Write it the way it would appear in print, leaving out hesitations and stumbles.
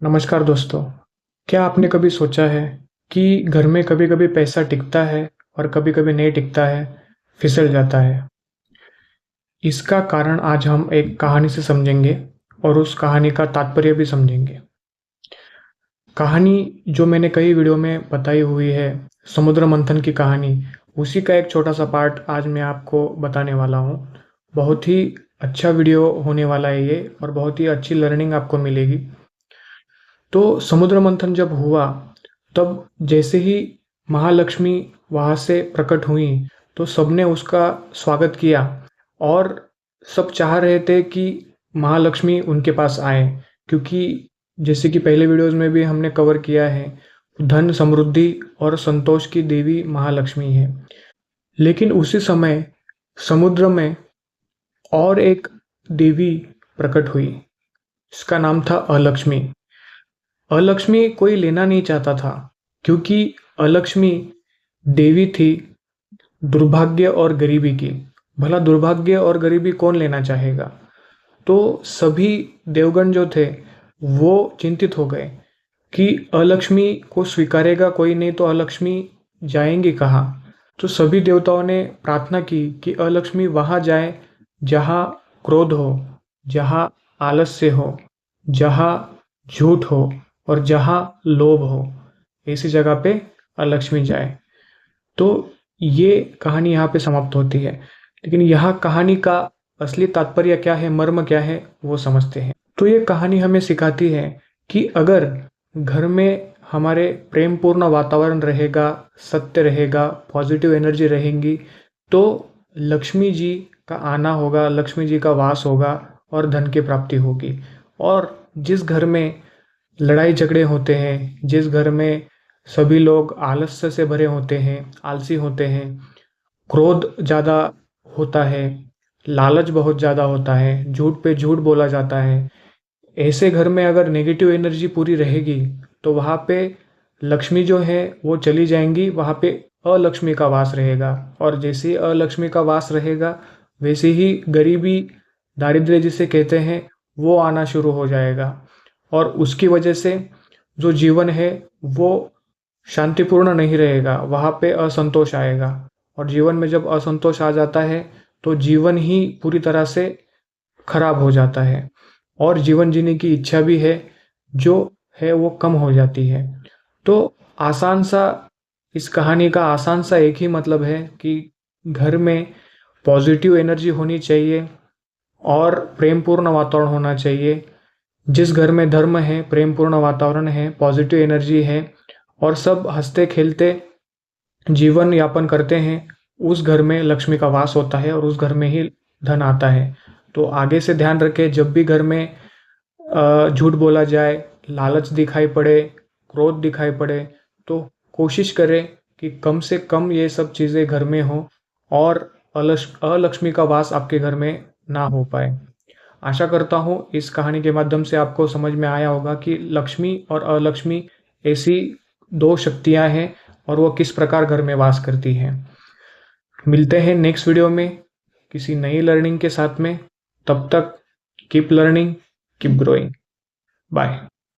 नमस्कार दोस्तों। क्या आपने कभी सोचा है कि घर में कभी-कभी पैसा टिकता है और कभी-कभी नहीं टिकता है, फिसल जाता है। इसका कारण आज हम एक कहानी से समझेंगे और उस कहानी का तात्पर्य भी समझेंगे। कहानी जो मैंने कई वीडियो में बताई हुई है, समुद्र मंथन की कहानी, उसी का एक छोटा-सा पार्ट आज मैं आपको बताने वाला हूँ। बहुत ही अच्छा वीडियो होने वाला है ये और बहुत ही अच्छी लर्निंग आपको मिलेगी। तो समुद्र मंथन जब हुआ, तब जैसे ही महालक्ष्मी वहाँ से प्रकट हुई, तो सबने उसका स्वागत किया और सब चाह रहे थे कि महालक्ष्मी उनके पास आए, क्योंकि जैसे कि पहले वीडियोज़ में भी हमने कवर किया है, धन, समृद्धि और संतोष की देवी महालक्ष्मी है। लेकिन उसी समय समुद्र में और एक देवी प्रकट हुई, जिसका नाम था अलक्ष्मी। अलक्ष्मी कोई लेना नहीं चाहता था, क्योंकि अलक्ष्मी देवी थी दुर्भाग्य और गरीबी की। भला दुर्भाग्य और गरीबी कौन लेना चाहेगा? तो सभी देवगण जो थे वो चिंतित हो गए कि अलक्ष्मी को स्वीकारेगा कोई नहीं तो अलक्ष्मी जाएंगी कहाँ। तो सभी देवताओं ने प्रार्थना की कि अलक्ष्मी वहाँ जाए जहाँ क्रोध हो, जहाँ आलस्य हो, जहाँ झूठ हो और जहाँ लोभ हो, ऐसी जगह पे अलक्ष्मी जाए। तो ये कहानी यहाँ पे समाप्त होती है। लेकिन यहाँ कहानी का असली तात्पर्य क्या है, मर्म क्या है, वो समझते हैं। तो ये कहानी हमें सिखाती है कि अगर घर में हमारे प्रेमपूर्ण वातावरण रहेगा, सत्य रहेगा, पॉजिटिव एनर्जी रहेंगी, तो लक्ष्मी जी का आना होगा, लक्ष्मी जी का वास होगा और धन की प्राप्ति होगी। और जिस घर में लड़ाई झगड़े होते हैं, जिस घर में सभी लोग आलस्य से भरे होते हैं, आलसी होते हैं, क्रोध ज़्यादा होता है, लालच बहुत ज़्यादा होता है, झूठ पे झूठ बोला जाता है, ऐसे घर में अगर नेगेटिव एनर्जी पूरी रहेगी, तो वहाँ पे लक्ष्मी जो है वो चली जाएंगी, वहाँ पे अलक्ष्मी का वास रहेगा। और जैसे ही अलक्ष्मी का वास रहेगा, वैसे ही गरीबी, दारिद्र्य जिसे कहते हैं, वो आना शुरू हो जाएगा। और उसकी वजह से जो जीवन है वो शांतिपूर्ण नहीं रहेगा, वहाँ पे असंतोष आएगा। और जीवन में जब असंतोष आ जाता है, तो जीवन ही पूरी तरह से खराब हो जाता है और जीवन जीने की इच्छा भी है जो है वो कम हो जाती है। तो आसान सा, इस कहानी का आसान सा एक ही मतलब है कि घर में पॉजिटिव एनर्जी होनी चाहिए और प्रेमपूर्ण वातावरण होना चाहिए। जिस घर में धर्म है, प्रेमपूर्ण वातावरण है, पॉजिटिव एनर्जी है और सब हंसते खेलते जीवन यापन करते हैं, उस घर में लक्ष्मी का वास होता है और उस घर में ही धन आता है। तो आगे से ध्यान रखें, जब भी घर में झूठ बोला जाए, लालच दिखाई पड़े, क्रोध दिखाई पड़े, तो कोशिश करें कि कम से कम ये सब चीज़ें घर में हो और अलक्ष्मी का वास आपके घर में ना हो पाए। आशा करता हूँ इस कहानी के माध्यम से आपको समझ में आया होगा कि लक्ष्मी और अलक्ष्मी ऐसी दो शक्तियाँ हैं और वो किस प्रकार घर में वास करती हैं। मिलते हैं नेक्स्ट वीडियो में किसी नई लर्निंग के साथ में। तब तक keep learning, keep growing. Bye.